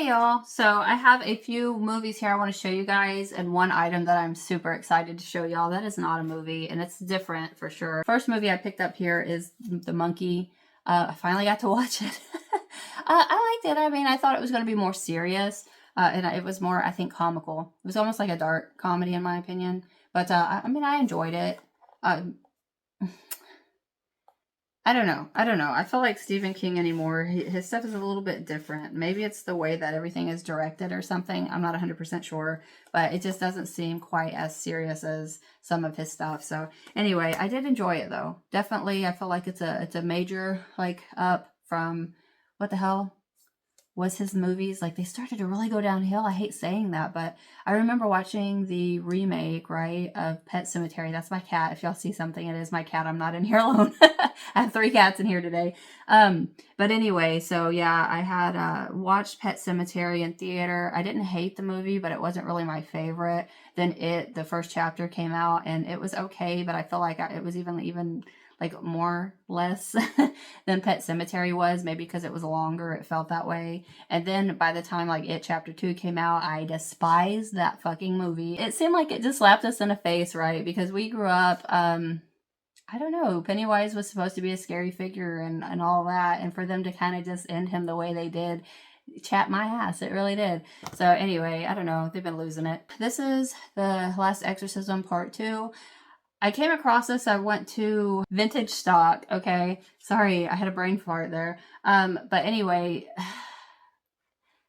Hey y'all, so I have a few movies here I want to show you guys, and one item that I'm super excited to show y'all that is not a movie, and it's different for sure. First movie I picked up here is The Monkey. I finally got to watch it. I liked it. I mean, I thought it was going to be more serious, and it was more, I think, comical. It was almost like a dark comedy in my opinion, but I mean, I enjoyed it. Uh, I don't know. I don't know. I feel like Stephen King anymore. His stuff is a little bit different. Maybe it's the way that everything is directed or something. I'm not 100% sure, but it just doesn't seem quite as serious as some of his stuff. So anyway, I did enjoy it though. Definitely, I feel like it's a major like up from what the hell was his movies. Like they started to really go downhill. I hate saying that, but I remember watching the remake, right, of Pet Sematary. That's my cat. If y'all see something, it is my cat. I'm not in here alone. I have 3 cats in here today. But anyway, so yeah, I had watched Pet Sematary in theater. I didn't hate the movie, but it wasn't really my favorite. Then the first chapter came out and it was okay, but I feel like it was even like more less than Pet Sematary was, maybe because it was longer, it felt that way. And then by the time like It Chapter 2 came out, I despised that fucking movie. It seemed like it just slapped us in the face, right? Because we grew up, I don't know, Pennywise was supposed to be a scary figure and all that, and for them to kind of just end him the way they did, chapped my ass. It really did. So anyway, I don't know, they've been losing it. This is The Last Exorcism Part 2. I came across this. I went to Vintage Stock. Okay, sorry, I had a brain fart there. But anyway,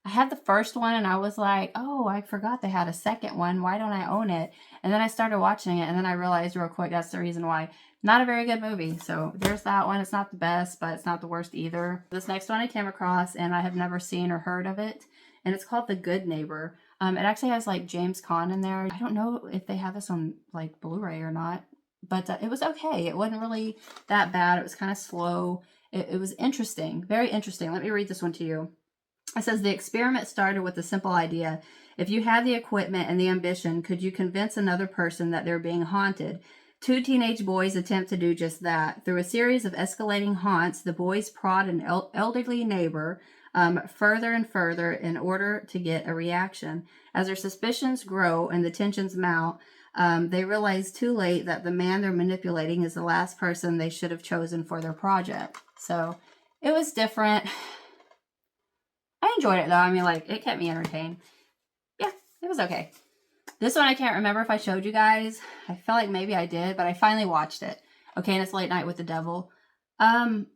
I had the first one and I was like, oh, I forgot they had a second one. Why don't I own it? And then I started watching it and then I realized real quick that's the reason why. Not a very good movie. So there's that one. It's not the best, but it's not the worst either. This next one I came across and I have never seen or heard of it. And it's called The Good Neighbor. It actually has like James Caan in there. I don't know if they have this on like Blu-ray or not, but it was okay. It wasn't really that bad. It was kind of slow. It was interesting, very interesting. Let me read this one to you. It says the experiment started with a simple idea. If you had the equipment and the ambition, could you convince another person that they're being haunted? 2 teenage boys attempt to do just that. Through a series of escalating haunts, the boys prod an elderly neighbor further and further in order to get a reaction. As their suspicions grow and the tensions mount, they realize too late that the man they're manipulating is the last person they should have chosen for their project. So it was different. I enjoyed it though. I mean, like, it kept me entertained. Yeah, it was okay. This one I can't remember if I showed you guys. I feel like maybe I did, but I finally watched it. Okay, and it's Late Night with the Devil.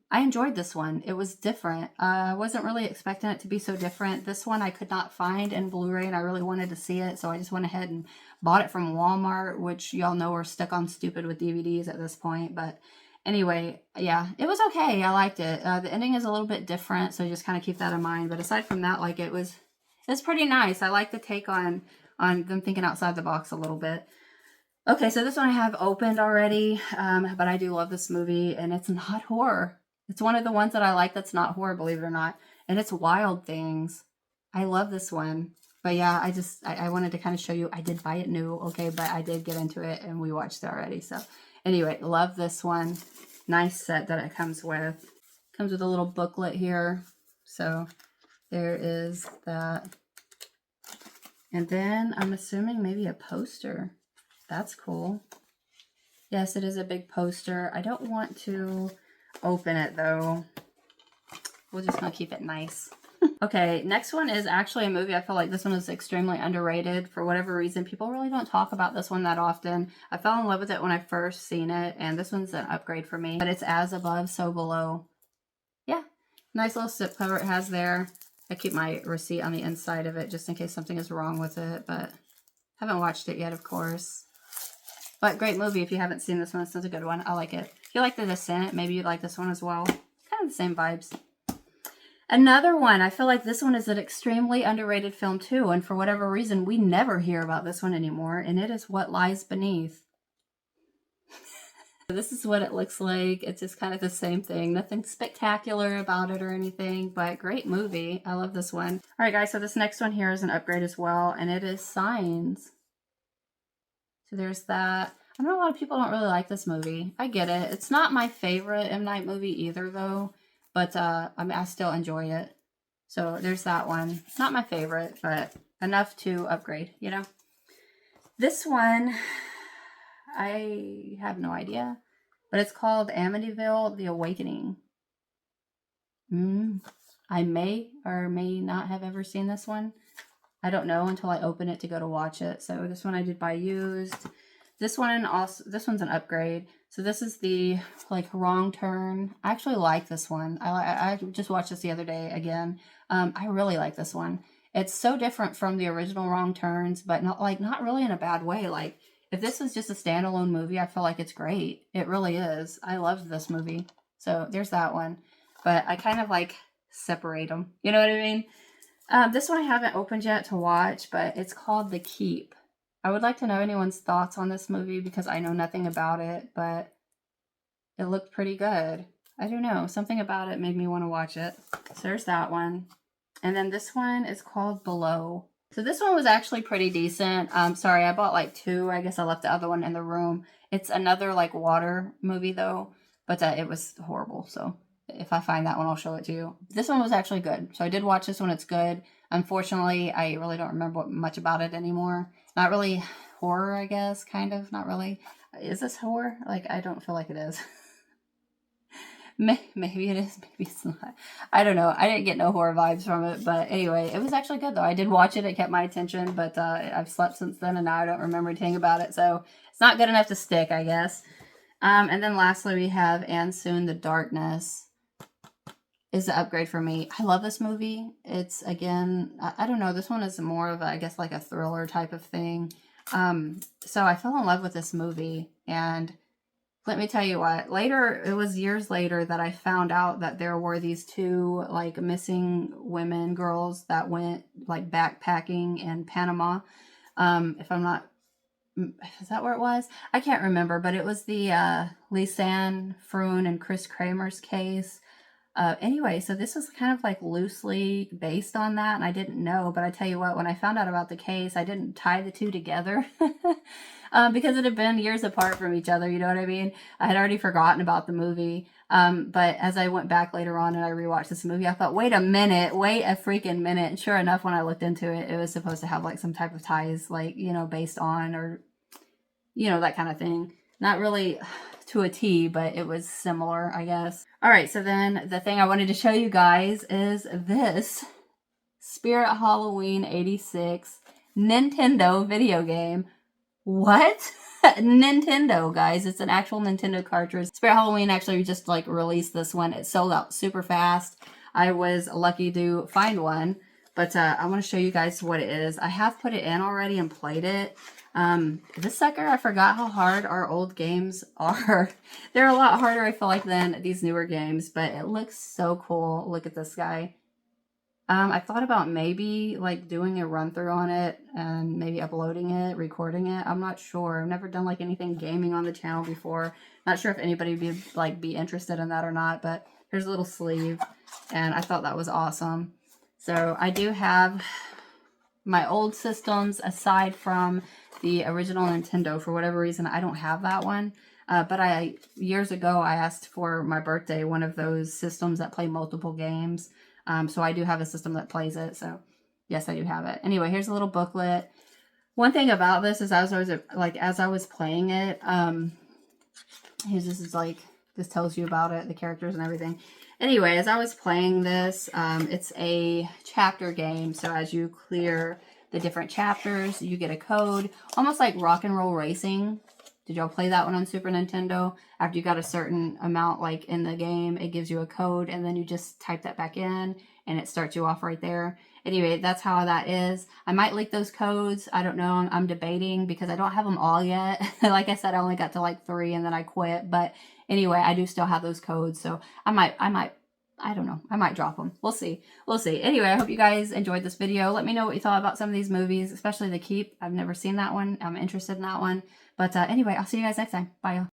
I enjoyed this one. It was different. I wasn't really expecting it to be so different. This one I could not find in Blu-ray and I really wanted to see it, so I just went ahead and bought it from Walmart, which y'all know we're stuck on stupid with DVDs at this point, but anyway, yeah, it was okay. I liked it. The ending is a little bit different, so just kind of keep that in mind, but aside from that, like, it's pretty nice. I like the take on them thinking outside the box a little bit. Okay, so this one I have opened already, but I do love this movie, and it's not horror. It's one of the ones that I like that's not horror, believe it or not, and it's Wild Things. I love this one. But yeah, I wanted to kind of show you. I did buy it new, okay, but I did get into it, and we watched it already. So anyway, love this one. Nice set that it comes with. Comes with a little booklet here. So there is that. And then I'm assuming maybe a poster. That's cool. Yes, it is a big poster. I don't want to open it though. We're just gonna keep it nice. Okay, next one is actually a movie. I feel like this one is extremely underrated for whatever reason. People really don't talk about this one that often. I fell in love with it when I first seen it, and this one's an upgrade for me. But it's As Above, So Below. Yeah, nice little slip cover it has there. I keep my receipt on the inside of it just in case something is wrong with it, but haven't watched it yet, of course. But great movie if you haven't seen this one. This is a good one. I like it. If you like The Descent, maybe you'd like this one as well. Kind of the same vibes. Another one. I feel like this one is an extremely underrated film too. And for whatever reason, we never hear about this one anymore. And it is What Lies Beneath. This is what it looks like. It's just kind of the same thing. Nothing spectacular about it or anything, but great movie. I love this one. All right, guys. So this next one here is an upgrade as well. And it is Signs. So there's that. I know a lot of people don't really like this movie. I get it. It's not my favorite M. Night movie either, though. But, I mean, I still enjoy it. So there's that one. Not my favorite, but enough to upgrade, you know? This one, I have no idea, but it's called Amityville: The Awakening. I may or may not have ever seen this one. I don't know until I open it to go to watch it. So this one I did buy used. This one also, this one's an upgrade. So this is the like Wrong Turn. I actually like this one. I just watched this the other day again. I really like this one. It's so different from the original Wrong Turns, but not really in a bad way. Like if this was just a standalone movie, I feel like it's great. It really is. I loved this movie. So there's that one. But I kind of like separate them. You know what I mean? This one I haven't opened yet to watch, but it's called The Keep. I would like to know anyone's thoughts on this movie because I know nothing about it, but it looked pretty good. I don't know. Something about it made me want to watch it. So there's that one. And then this one is called Below. So this one was actually pretty decent. Sorry, I bought like two. I guess I left the other one in the room. It's another like water movie though, but it was horrible. So if I find that one, I'll show it to you. This one was actually good. So I did watch this one. It's good. Unfortunately, I really don't remember much about it anymore. Not really horror, I guess, kind of. Not really. Is this horror? Like, I don't feel like it is. Maybe it is, maybe it's not. I don't know. I didn't get no horror vibes from it, but anyway, it was actually good though. I did watch it. It kept my attention, but I've slept since then and now I don't remember anything about it. So it's not good enough to stick, I guess. And then lastly, we have And Soon the Darkness is the upgrade for me. I love this movie. It's, again, I don't know. This one is more of, I guess, like a thriller type of thing. So I fell in love with this movie. And let me tell you what, later, it was years later that I found out that there were these two, like, missing women, girls that went, like, backpacking in Panama. If I'm not, is that where it was? I can't remember, but it was the Lisanne Froon and Chris Kramer's case. Anyway, so this was kind of like loosely based on that, and I didn't know, but I tell you what, when I found out about the case, I didn't tie the two together because it had been years apart from each other, you know what I mean? I had already forgotten about the movie, but as I went back later on and I rewatched this movie, I thought, wait a freaking minute, and sure enough, when I looked into it, it was supposed to have like some type of ties, like, you know, based on, or, you know, that kind of thing. Not really to a T, but it was similar, I guess. All right, so then the thing I wanted to show you guys is this Spirit Halloween 86 Nintendo video game. What? Nintendo, guys. It's an actual Nintendo cartridge. Spirit Halloween actually just like released this one. It sold out super fast. I was lucky to find one, but I want to show you guys what it is. I have put it in already and played it. This sucker, I forgot how hard our old games are. They're a lot harder, I feel like, than these newer games, but it looks so cool. Look at this guy. I thought about maybe like doing a run through on it and maybe uploading it, recording it. I'm not sure. I've never done like anything gaming on the channel before. Not sure if anybody would be interested in that or not, but here's a little sleeve and I thought that was awesome. So I do have my old systems aside from the original Nintendo. For whatever reason, I don't have that one. But years ago, I asked for my birthday one of those systems that play multiple games. So I do have a system that plays it. So yes, I do have it. Anyway, here's a little booklet. One thing about this is as I was playing it, this tells you about it, the characters and everything. Anyway, as I was playing this, it's a chapter game. So as you clear the different chapters, you get a code, almost like Rock and Roll Racing. Did y'all play that one on Super Nintendo? After you got a certain amount like in the game, it gives you a code and then you just type that back in and it starts you off right there. Anyway, that's how that is. I might leak those codes. I don't know. I'm debating because I don't have them all yet. Like I said, I only got to like 3 and then I quit. But anyway, I do still have those codes. So I don't know. I might drop them. We'll see. We'll see. Anyway, I hope you guys enjoyed this video. Let me know what you thought about some of these movies, especially The Keep. I've never seen that one. I'm interested in that one. But anyway, I'll see you guys next time. Bye, y'all.